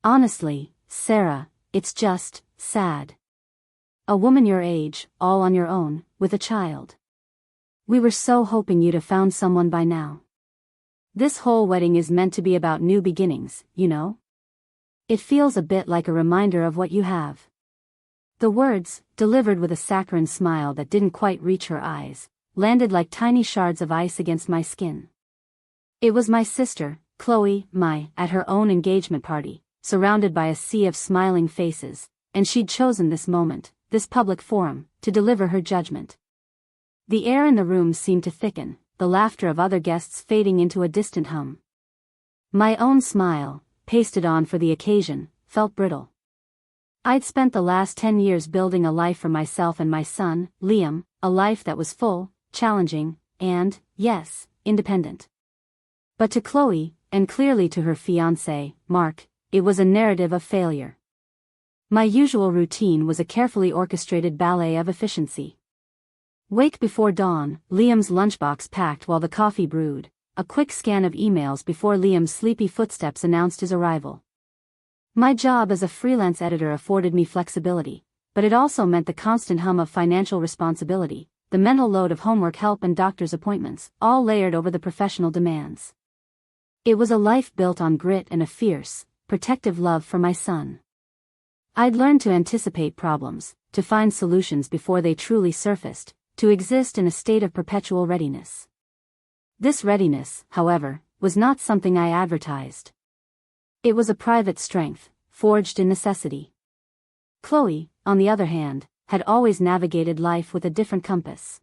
Honestly, Sarah, it's just sad. A woman your age, all on your own, with a child. We were so hoping you'd have found someone by now. This whole wedding is meant to be about new beginnings, you know? It feels a bit like a reminder of what you have. The words, delivered with a saccharine smile that didn't quite reach her eyes, landed like tiny shards of ice against my skin. It was my sister, Chloe, at her own engagement party, surrounded by a sea of smiling faces, and she'd chosen this moment, this public forum, to deliver her judgment. The air in the room seemed to thicken, the laughter of other guests fading into a distant hum. My own smile, pasted on for the occasion, felt brittle. I'd spent the last 10 years building a life for myself and my son, Liam, a life that was full, challenging, and, yes, independent. But to Chloe, and clearly to her fiancé, Mark, it was a narrative of failure. My usual routine was a carefully orchestrated ballet of efficiency. Wake before dawn, Liam's lunchbox packed while the coffee brewed, a quick scan of emails before Liam's sleepy footsteps announced his arrival. My job as a freelance editor afforded me flexibility, but it also meant the constant hum of financial responsibility, the mental load of homework help and doctor's appointments, all layered over the professional demands. It was a life built on grit and a fierce, protective love for my son. I'd learned to anticipate problems, to find solutions before they truly surfaced, to exist in a state of perpetual readiness. This readiness, however, was not something I advertised. It was a private strength, forged in necessity. Chloe, on the other hand, had always navigated life with a different compass.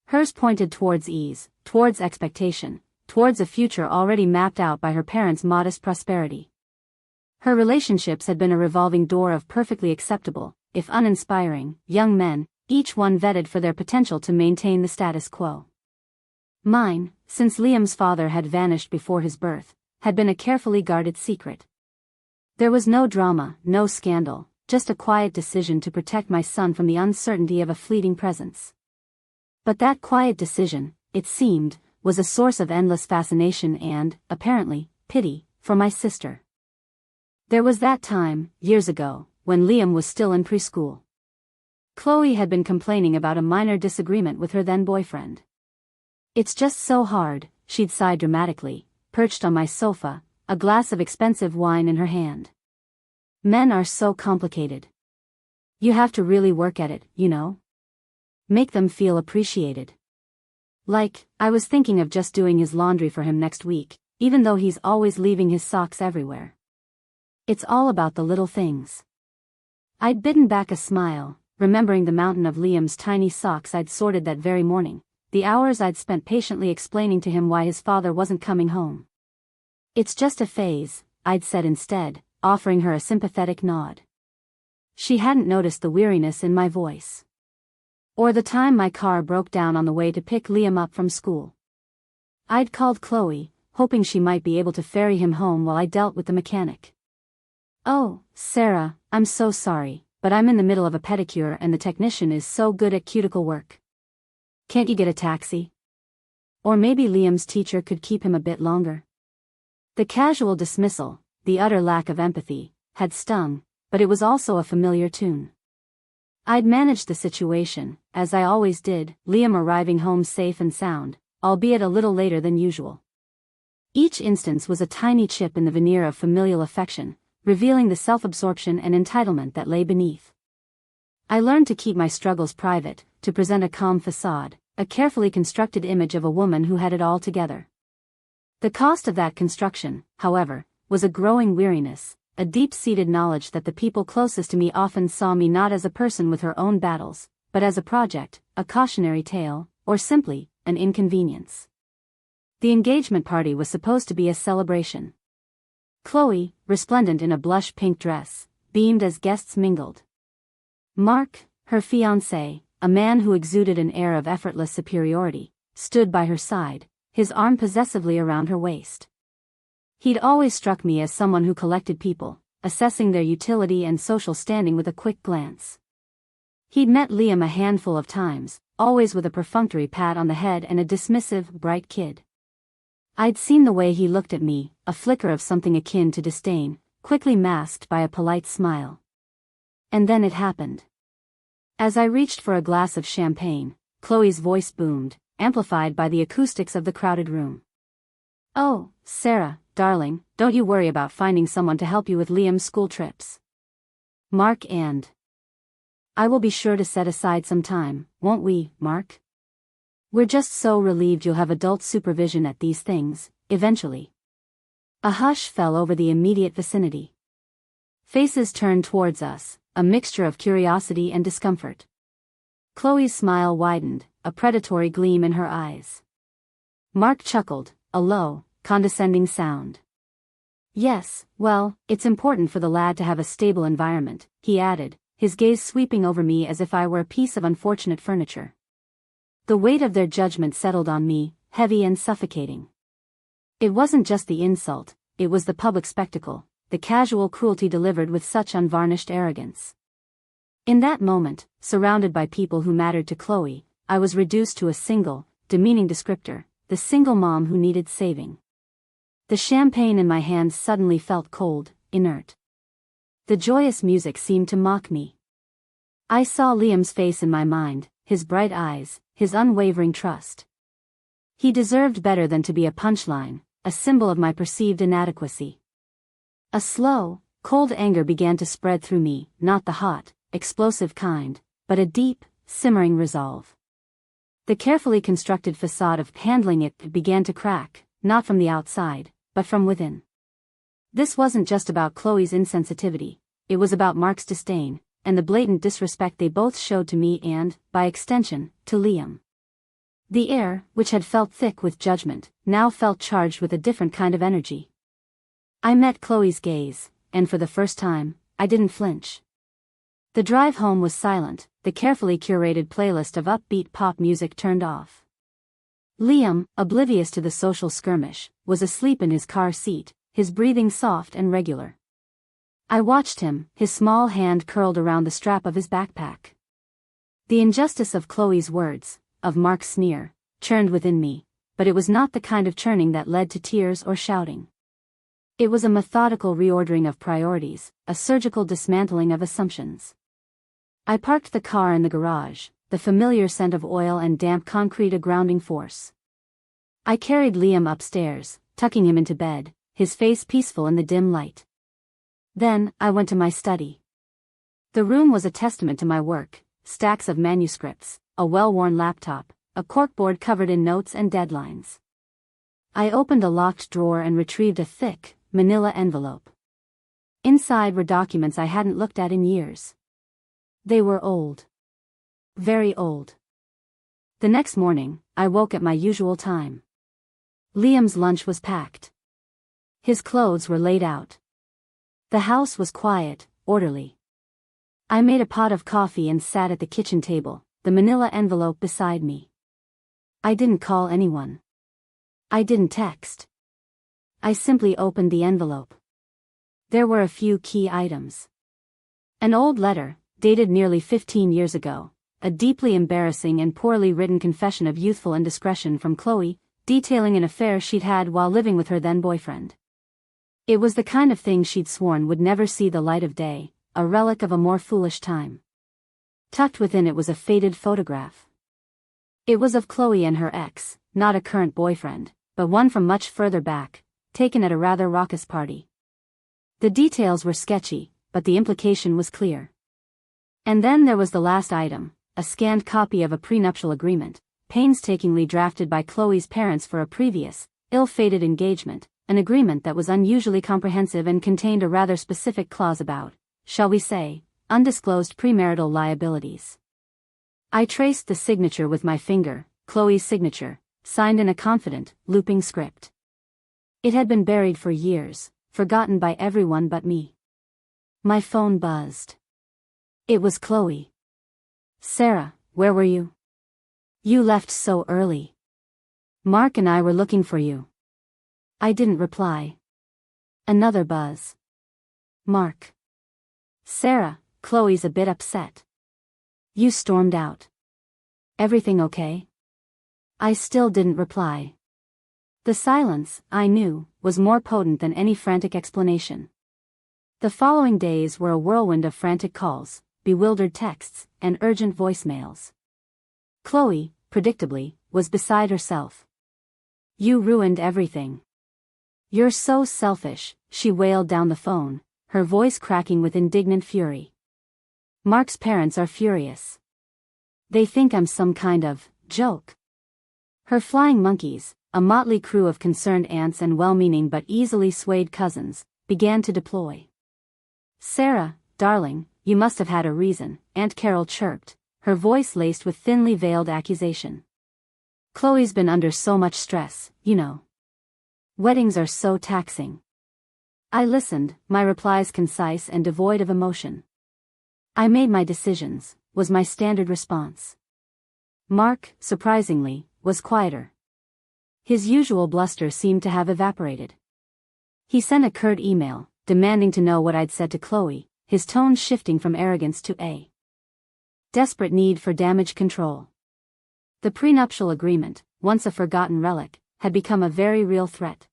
Hers pointed towards ease, towards expectation, towards a future already mapped out by her parents' modest prosperity. Her relationships had been a revolving door of perfectly acceptable, if uninspiring, young men, each one vetted for their potential to maintain the status quo. Mine, since Liam's father had vanished before his birth, had been a carefully guarded secret. There was no drama, no scandal, just a quiet decision to protect my son from the uncertainty of a fleeting presence. But that quiet decision, it seemed, was a source of endless fascination and, apparently, pity, for my sister. There was that time, years ago, when Liam was still in preschool. Chloe had been complaining about a minor disagreement with her then-boyfriend. "It's just so hard," she'd sighed dramatically, perched on my sofa, a glass of expensive wine in her hand. "Men are so complicated. You have to really work at it, you know? Make them feel appreciated. Like, I was thinking of just doing his laundry for him next week, even though he's always leaving his socks everywhere. It's all about the little things." I'd bitten back a smile, remembering the mountain of Liam's tiny socks I'd sorted that very morning, the hours I'd spent patiently explaining to him why his father wasn't coming home. "It's just a phase," I'd said instead, offering her a sympathetic nod. She hadn't noticed the weariness in my voice. Or the time my car broke down on the way to pick Liam up from school. I'd called Chloe, hoping she might be able to ferry him home while I dealt with the mechanic. "Oh, Sarah, I'm so sorry, but I'm in the middle of a pedicure and the technician is so good at cuticle work. Can't you get a taxi? Or maybe Liam's teacher could keep him a bit longer." The casual dismissal, the utter lack of empathy, had stung, but it was also a familiar tune. I'd managed the situation, as I always did, Liam arriving home safe and sound, albeit a little later than usual. Each instance was a tiny chip in the veneer of familial affection, revealing the self-absorption and entitlement that lay beneath. I learned to keep my struggles private, to present a calm facade, a carefully constructed image of a woman who had it all together. The cost of that construction, however, was a growing weariness, a deep-seated knowledge that the people closest to me often saw me not as a person with her own battles, but as a project, a cautionary tale, or simply, an inconvenience. The engagement party was supposed to be a celebration. Chloe, resplendent in a blush pink dress, beamed as guests mingled. Mark, her fiancé, a man who exuded an air of effortless superiority, stood by her side, his arm possessively around her waist. He'd always struck me as someone who collected people, assessing their utility and social standing with a quick glance. He'd met Liam a handful of times, always with a perfunctory pat on the head and a dismissive, bright kid. I'd seen the way he looked at me, a flicker of something akin to disdain, quickly masked by a polite smile. And then it happened. As I reached for a glass of champagne, Chloe's voice boomed, amplified by the acoustics of the crowded room. "Oh, Sarah, darling, don't you worry about finding someone to help you with Liam's school trips. Mark and I will be sure to set aside some time, won't we, Mark? We're just so relieved you'll have adult supervision at these things, eventually." A hush fell over the immediate vicinity. Faces turned towards us, a mixture of curiosity and discomfort. Chloe's smile widened, a predatory gleam in her eyes. Mark chuckled, a low, condescending sound. "Yes, well, it's important for the lad to have a stable environment," he added, his gaze sweeping over me as if I were a piece of unfortunate furniture. The weight of their judgment settled on me, heavy and suffocating. It wasn't just the insult, it was the public spectacle, the casual cruelty delivered with such unvarnished arrogance. In that moment, surrounded by people who mattered to Chloe, I was reduced to a single, demeaning descriptor, the single mom who needed saving. The champagne in my hands suddenly felt cold, inert. The joyous music seemed to mock me. I saw Liam's face in my mind, his bright eyes, his unwavering trust. He deserved better than to be a punchline, a symbol of my perceived inadequacy. A slow, cold anger began to spread through me, not the hot, explosive kind, but a deep, simmering resolve. The carefully constructed facade of handling it began to crack, not from the outside, but from within. This wasn't just about Chloe's insensitivity, it was about Mark's disdain, and the blatant disrespect they both showed to me and, by extension, to Liam. The air, which had felt thick with judgment, now felt charged with a different kind of energy. I met Chloe's gaze, and for the first time, I didn't flinch. The drive home was silent, the carefully curated playlist of upbeat pop music turned off. Liam, oblivious to the social skirmish, was asleep in his car seat, his breathing soft and regular. I watched him, his small hand curled around the strap of his backpack. The injustice of Chloe's words, of Mark's sneer, churned within me, but it was not the kind of churning that led to tears or shouting. It was a methodical reordering of priorities, a surgical dismantling of assumptions. I parked the car in the garage, the familiar scent of oil and damp concrete a grounding force. I carried Liam upstairs, tucking him into bed, his face peaceful in the dim light. Then, I went to my study. The room was a testament to my work, stacks of manuscripts, a well-worn laptop, a corkboard covered in notes and deadlines. I opened a locked drawer and retrieved a thick, manila envelope. Inside were documents I hadn't looked at in years. They were old. Very old. The next morning, I woke at my usual time. Liam's lunch was packed. His clothes were laid out. The house was quiet, orderly. I made a pot of coffee and sat at the kitchen table, the manila envelope beside me. I didn't call anyone. I didn't text. I simply opened the envelope. There were a few key items. An old letter, dated nearly 15 years ago, a deeply embarrassing and poorly written confession of youthful indiscretion from Chloe, detailing an affair she'd had while living with her then-boyfriend. It was the kind of thing she'd sworn would never see the light of day, a relic of a more foolish time. Tucked within it was a faded photograph. It was of Chloe and her ex, not a current boyfriend, but one from much further back, taken at a rather raucous party. The details were sketchy, but the implication was clear. And then there was the last item, a scanned copy of a prenuptial agreement, painstakingly drafted by Chloe's parents for a previous, ill-fated engagement, an agreement that was unusually comprehensive and contained a rather specific clause about, shall we say, undisclosed premarital liabilities. I traced the signature with my finger, Chloe's signature, signed in a confident, looping script. It had been buried for years, forgotten by everyone but me. My phone buzzed. It was Chloe. "Sarah, where were you? You left so early. Mark and I were looking for you." I didn't reply. Another buzz. "Mark. Sarah, Chloe's a bit upset. You stormed out. Everything okay?" I still didn't reply. The silence, I knew, was more potent than any frantic explanation. The following days were a whirlwind of frantic calls, bewildered texts, and urgent voicemails. Chloe, predictably, was beside herself. "You ruined everything. You're so selfish," she wailed down the phone, her voice cracking with indignant fury. "Mark's parents are furious. They think I'm some kind of joke." Her flying monkeys, a motley crew of concerned aunts and well-meaning but easily swayed cousins, began to deploy. "Sarah, darling, you must have had a reason," Aunt Carol chirped, her voice laced with thinly veiled accusation. "Chloe's been under so much stress, you know. Weddings are so taxing." I listened, my replies concise and devoid of emotion. "I made my decisions," was my standard response. Mark, surprisingly, was quieter. His usual bluster seemed to have evaporated. He sent a curt email, demanding to know what I'd said to Chloe, his tone shifting from arrogance to a desperate need for damage control. The prenuptial agreement, once a forgotten relic, had become a very real threat.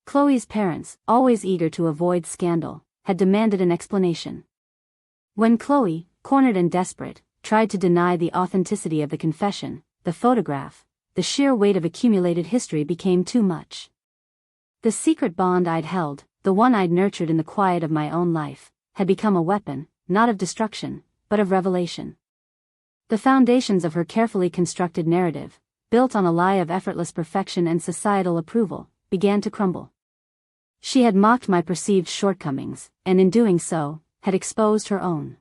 Chloe's parents, always eager to avoid scandal, had demanded an explanation. When Chloe, cornered and desperate, tried to deny the authenticity of the confession, the photograph, the sheer weight of accumulated history became too much. The secret bond I'd held, the one I'd nurtured in the quiet of my own life, had become a weapon, not of destruction, but of revelation. The foundations of her carefully constructed narrative, built on a lie of effortless perfection and societal approval, began to crumble. She had mocked my perceived shortcomings, and in doing so, had exposed her own.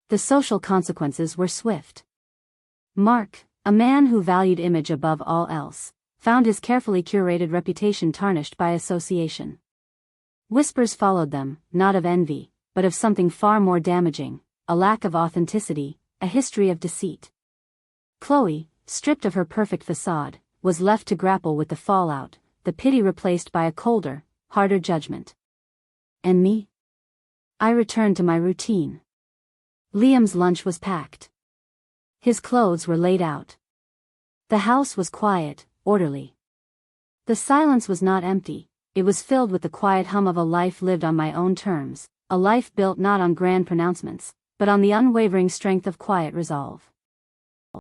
The social consequences were swift. Mark, a man who valued image above all else, found his carefully curated reputation tarnished by association. Whispers followed them, not of envy, but of something far more damaging, a lack of authenticity, a history of deceit. Chloe, stripped of her perfect facade, was left to grapple with the fallout, the pity replaced by a colder, harder judgment. And me? I returned to my routine. Liam's lunch was packed. His clothes were laid out. The house was quiet, orderly. The silence was not empty, it was filled with the quiet hum of a life lived on my own terms, a life built not on grand pronouncements, but on the unwavering strength of quiet resolve.